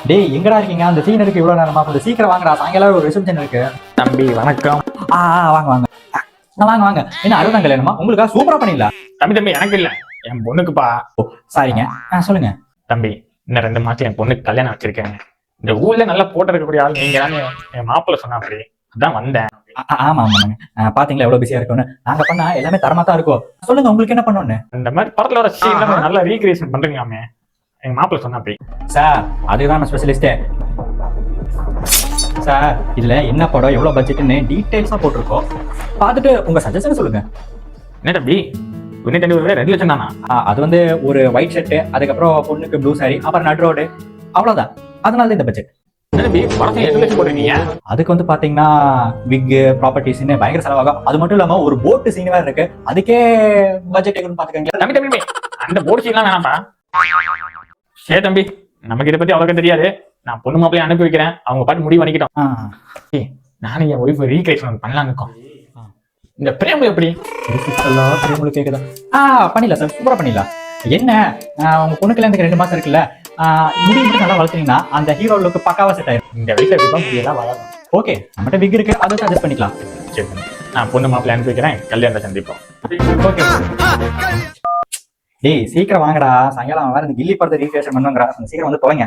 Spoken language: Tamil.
டேய் எங்கடா இருக்கீங்க? அந்த சீன் இருக்கு இவ்வளவு நேரமா, கொஞ்சம் சீக்கிரம் வாங்கடா. சாயங்காலம் ஒரு ரிசப்ஷன் இருக்கு. தம்பி வணக்கம். வாங்க வாங்க வாங்க வாங்க. என்ன 60 கல்யாணமா? உங்களுக்கா? சூப்பரா பண்ணிடலாம். தம்பி எனக்கு இல்ல, என் பொண்ணுக்குப்பா. சாரிங்க. சொல்லுங்க தம்பி, இன்னும் 2 மாசம் என் பொண்ணுக்கு கல்யாணம் வச்சிருக்கேன். இந்த ஊர்ல நல்லா போட்டோ இருக்கக்கூடிய ஆள் நீங்க தானே, என் மாப்பிள்ள சொன்னா அப்படி அதான் வந்தேன். ஆமா ஆமாங்க. பாத்தீங்களா எவ்வளவு பிஸியா இருக்கும்னு. நாங்க பண்ணா எல்லாமே தரமா தான் இருக்கும். சொல்லுங்க உங்களுக்கு என்ன பண்ணணும்னு. இந்த மாதிரி படத்துல வர சீன் நல்லா ரீக்ரியேஷன் பண்றீங்களாமே, எங்க மாப்பிள்ள சொன்னா அப்படி. சார் அதுதான் நான் ஸ்பெஷலிஸ்டே சார். இதுல என்ன படம், எவ்வளவு பட்ஜெட்னு டீடைல்ஸா போட்டிருக்கோம். பார்த்துட்டு உங்க சஜஷன் சொல்லுங்க. என்ன தம்பி, 2 லட்சம் தானா? அது வந்து ஒரு ஒயிட் ஷர்ட், அதுக்கப்புறம் பொண்ணுக்கு ப்ளூ சாரி, அப்புறம் நட் ரோடு, அவ்வளவுதான். அதனால இந்த பட்ஜெட். என்ன தம்பி படத்துல 2 லட்சம் போடுறீங்க? அதுக்கு வந்து பாத்தீங்கன்னா விக், ப்ராப்பர்ட்டிஸ்ன்னு பயங்கர செலவாகும். அது மட்டும் இல்லாம ஒரு போட்டு சீன் வேற இருக்கு. அதுக்கே பட்ஜெட் எவ்வளவு பாத்துக்கங்க. தம்பி அந்த போர்டு சீன்லாம் வேணாம்ப்பா. சரி தம்பி, நமக்கு இதை பத்தி அவ்வளவு தெரியாது. நான் பொண்ணு மாப்பிளைய அனுப்பி வைக்கிறேன், அவங்க பாட்டு முடிவு பண்ணிக்கிட்டோம். நானும் என் ஒய்ஃப் ரீக்ரியேஷன் பண்ணலாம்னு இருக்கோம். இந்த பிரேம் எப்படி கேக்குதா? பண்ணிடலாம் சார், சூப்பரா பண்ணிடலாம். என்ன உங்க பொண்ணுக்குள்ள எனக்கு 2 மாசம் இருக்குல்ல, முடி மட்டும் நல்லா வளர்த்தீங்கன்னா அந்த ஹீரோ லுக்கு பக்காவா செட் ஆயிடும். இந்த வயசுல எப்படிதான் முடியெல்லாம் வளரும். ஓகே, நம்மகிட்ட விக் இருக்கு, அதை அட்ஜஸ்ட் பண்ணிக்கலாம். சரி, நான் பொண்ணு மாப்பிள்ளை அனுப்பி வைக்கிறேன், கல்யாணத்தை சந்திப்போம். ஓகே. டேய் சீக்கிரம் வாங்கடா, சாயங்காலம் வேற இந்த கில்லி படத்தை ரீக்ரியேஷன் பண்ணுங்கடா. சீக்கிரம் வந்து தொலைங்க.